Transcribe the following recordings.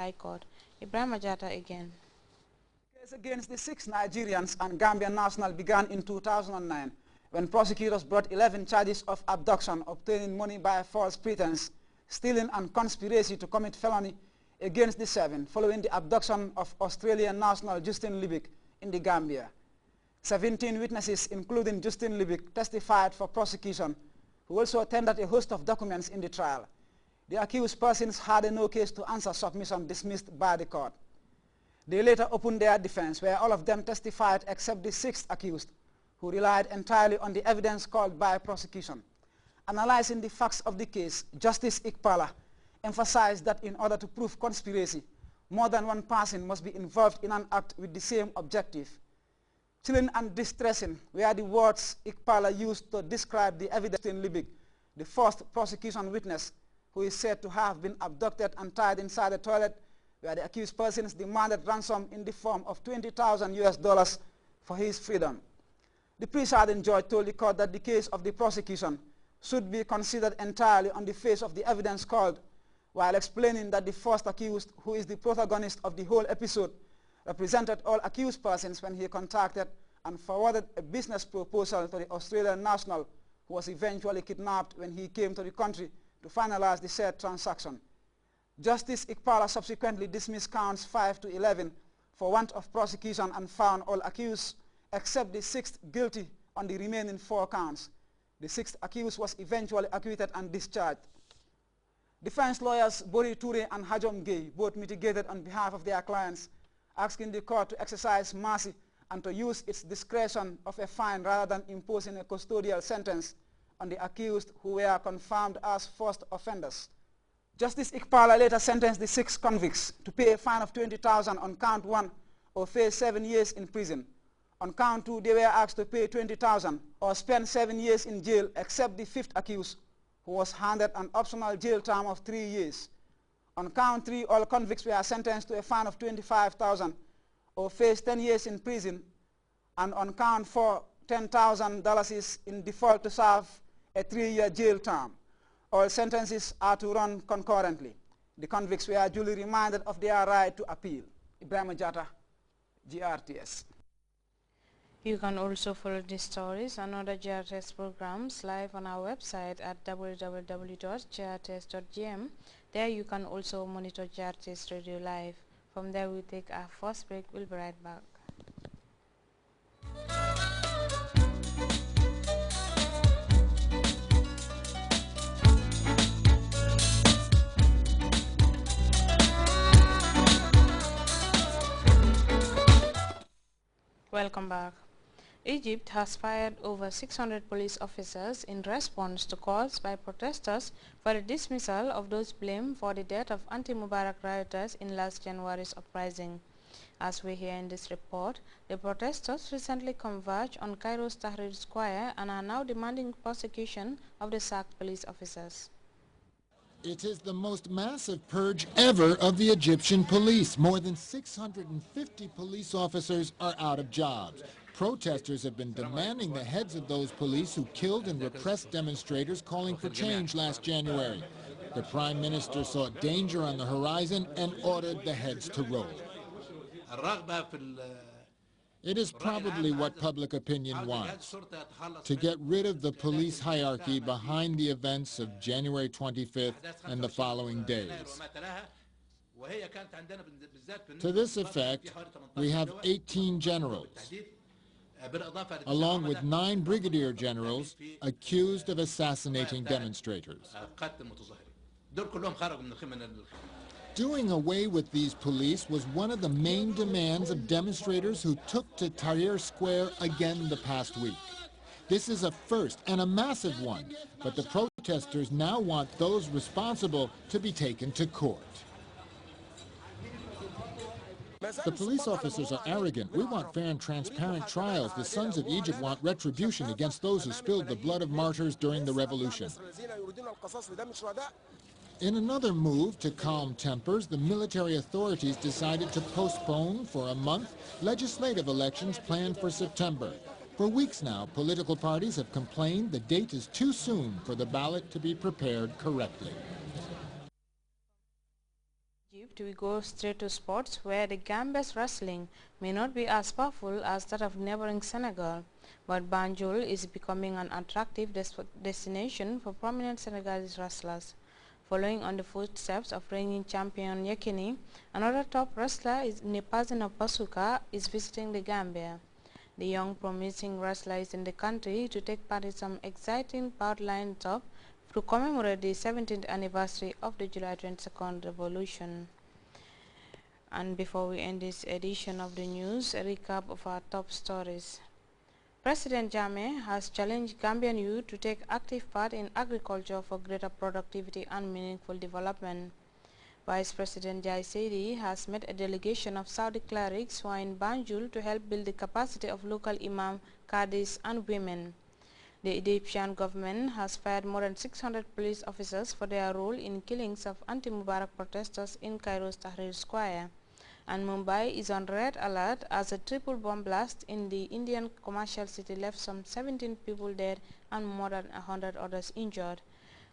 High Court. Ibrahim Ajata again. The case against the 6 Nigerians and Gambian national began in 2009 when prosecutors brought 11 charges of abduction, obtaining money by a false pretense, stealing and conspiracy to commit felony against the 7 following the abduction of Australian national Justin Liebig in the Gambia. 17 witnesses, including Justin Liebig, testified for prosecution, who also tendered a host of documents in the trial. The accused persons had a no case to answer submission dismissed by the court. They later opened their defense, where all of them testified except the 6th accused, who relied entirely on the evidence called by prosecution. Analyzing the facts of the case, Justice Ikpala emphasized that in order to prove conspiracy, more than one person must be involved in an act with the same objective. Chilling and distressing were the words Ikpala used to describe the evidence in Liebig, the first prosecution witness, who is said to have been abducted and tied inside a toilet, where the accused persons demanded ransom in the form of $20,000 for his freedom. The presiding judge told the court that the case of the prosecution should be considered entirely on the face of the evidence called, while explaining that the first accused, who is the protagonist of the whole episode, represented all accused persons when he contacted and forwarded a business proposal to the Australian national, who was eventually kidnapped when he came to the country to finalize the said transaction. Justice Ikpala subsequently dismissed counts 5 to 11 for want of prosecution and found all accused except the 6th guilty on the remaining 4 counts. The 6th accused was eventually acquitted and discharged. Defense lawyers Bori Toure and Hajom Gay both mitigated on behalf of their clients, asking the court to exercise mercy and to use its discretion of a fine rather than imposing a custodial sentence on the accused who were confirmed as first offenders. Justice Ikpala later sentenced the 6 convicts to pay a fine of $20,000 on count 1 or face 7 years in prison. On count 2, they were asked to pay $20,000 or spend 7 years in jail, except the 5th accused, who was handed an optional jail term of 3 years. On count 3, all convicts were sentenced to a fine of $25,000 or face 10 years in prison. And on count 4, $10,000 is in default to serve a 3-year jail term. All sentences are to run concurrently. The convicts were duly reminded of their right to appeal. Ibrahim Ajata, GRTS. You can also follow these stories and other GRTS programs live on our website at www.grts.gm. There you can also monitor GRTS Radio live. From there we'll take our first break. We'll be right back. Welcome back. Egypt has fired over 600 police officers in response to calls by protesters for the dismissal of those blamed for the death of anti-Mubarak rioters in last January's uprising. As we hear in this report, the protesters recently converged on Cairo's Tahrir Square and are now demanding prosecution of the sacked police officers. It is the most massive purge ever of the Egyptian police. More than 650 police officers are out of jobs. Protesters have been demanding the heads of those police who killed and repressed demonstrators, calling for change last January. The Prime Minister saw danger on the horizon and ordered the heads to roll. It is probably what public opinion wants, to get rid of the police hierarchy behind the events of January 25th and the following days. To this effect, we have 18 generals, along with 9 brigadier generals accused of assassinating demonstrators. Doing away with these police was one of the main demands of demonstrators who took to Tahrir Square again the past week. This is a first and a massive one, but the protesters now want those responsible to be taken to court. The police officers are arrogant. We want fair and transparent trials. The sons of Egypt want retribution against those who spilled the blood of martyrs during the revolution. In another move to calm tempers, the military authorities decided to postpone for a month legislative elections planned for September. For weeks now, political parties have complained the date is too soon for the ballot to be prepared correctly. Egypt Egypt, we go straight to sports, where the Gambia's wrestling may not be as powerful as that of neighboring Senegal, but Banjul is becoming an attractive destination for prominent Senegalese wrestlers. Following on the footsteps of reigning champion Yekini, another top wrestler in the person of Pasuka is visiting the Gambia. The young promising wrestler is in the country to take part in some exciting bout lined up to commemorate the 17th anniversary of the July 22nd revolution. And before we end this edition of the news, a recap of our top stories. President Jammeh has challenged Gambian youth to take active part in agriculture for greater productivity and meaningful development. Vice President Jai Seidi has met a delegation of Saudi clerics who are in Banjul to help build the capacity of local imam, qadis and women. The Egyptian government has fired more than 600 police officers for their role in killings of anti-Mubarak protesters in Cairo's Tahrir Square. And Mumbai is on red alert as a triple bomb blast in the Indian commercial city left some 17 people dead and more than 100 others injured.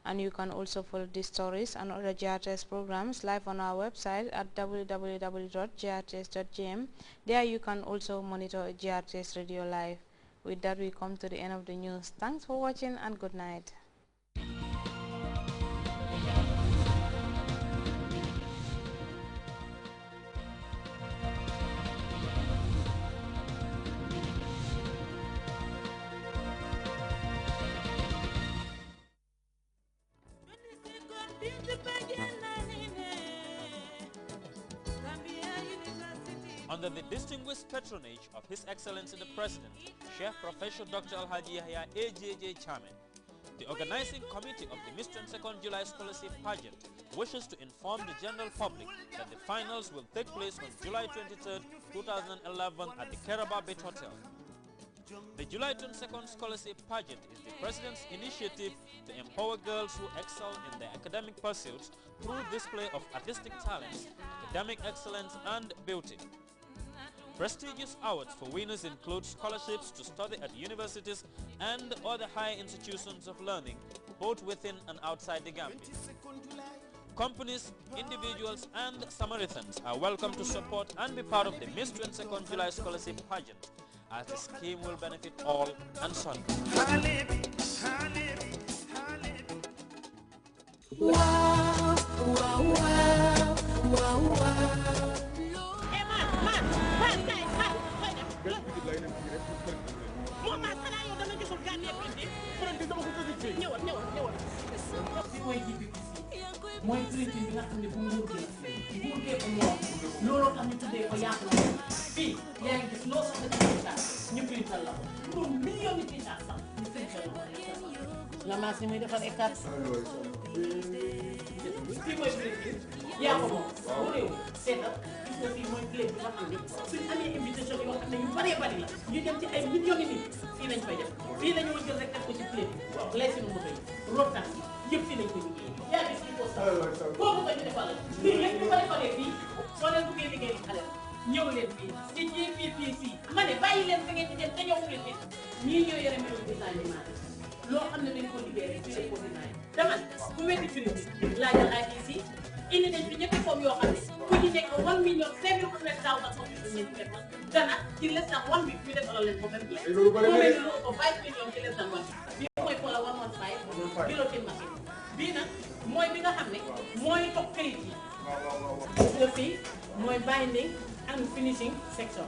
And you can also follow these stories and other GRTS programs live on our website at www.grts.gm. There you can also monitor GRTS Radio Live. With that, we come to the end of the news. Thanks for watching and good night. Under the distinguished patronage of His Excellency the President, Sheikh Professor Dr. Alhaji Yahya AJJ Chairman, the organizing committee of the Miss 22nd July Scholarship Pageant wishes to inform the general public that the finals will take place on July 23, 2011 at the Keraba Bet Hotel. The July 22nd Scholarship Pageant is the President's initiative to empower girls who excel in their academic pursuits through display of artistic talents, academic excellence and beauty. Prestigious awards for winners include scholarships to study at universities and other higher institutions of learning, both within and outside the Gambia. Companies, individuals and Samaritans are welcome to support and be part of the Miss 22nd July Scholarship Pageant, as the scheme will benefit all and sundry. Wow, wow, wow, wow, wow. mooy printing bi nga xam ne bu nguur gi ko moom looloo tax ñu tuddee ko yàqu na fii yaa ngi gis loo soxla ci t-shirt ñu printal la pour million de t-shirt sax ñu printal la la maas muy defar écart fii mooy printing yaa ko moom bu réew seetal gis nga fii mooy plate bi nga xam ne suñ amee invitation yoo xam ne yu bëree bëri la ñu dem ci ay millions de nit fii lañ koy def fii lañu jël rek def ko ci plate bi lay sunu moto yi rotas yi yëpp fii lañ koy liggéey yaa ngi si boobu nga ñu defal lii lépp ñu ko defalee fii soo leen buggee liggéey xale ñëw leen fii fii ma ne bàyyi leen fa ngeen di dem te ñëw leen fi ñii ñoo yore mbirum design bi maa loo xam ne dañ ko liggéey rek fii lañ ko design dama ku weddi firi bi laajal ITC indi nañ fi ñetti forme yoo xam ne ku ñu nekk 1,700,000 forme ñu def dana ci les na 1 week ñu defal leen ko même bi lu ko 5 millions ci les na 1 week bi mooy pour la 115 bureautique machine bii nag mooy bi nga xam ne mooy toog këyit yi fii mooy binding and finishing section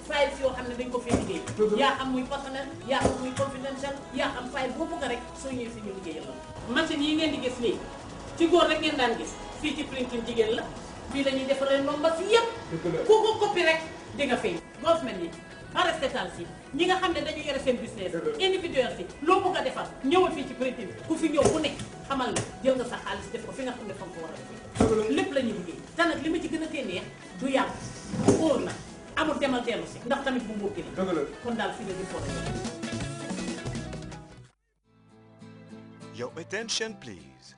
files yoo xam ne dañ ko fi liggéey yaa xam muy personnel yaa xam muy confidential yaa xam file boo bëgg rek soo ñëwee si ñu liggéeyal la machine yi ngeen di gis nii ci góor rek ngeen daan gis fii ci printing jigéen la fii la ñuy defaree nomba si yëpp ku ko copy rek di nga fay government yi parastatal si ñi nga xam ne dañu yore seen business individuel si loo bëgg a defar ñëwal fii ci printing ku fi ñëw ku nekk xamal na jël nga sa xaalis def ko fi nga xam ne fa nga ko war a def lépp la ñuy liggéey te nag li ma ci gën a tee neex du yàgg óor na amul demal dellu si ndax tamit bu mbokki la kon daal fii la di fo Your attention please.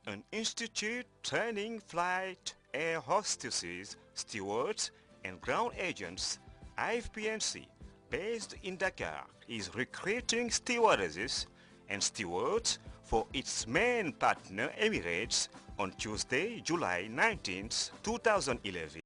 An institute training flight air hostesses, stewards and ground agents, IFPNC, based in Dakar, is recruiting stewardesses and stewards for its main partner Emirates on Tuesday, July 19, 2011.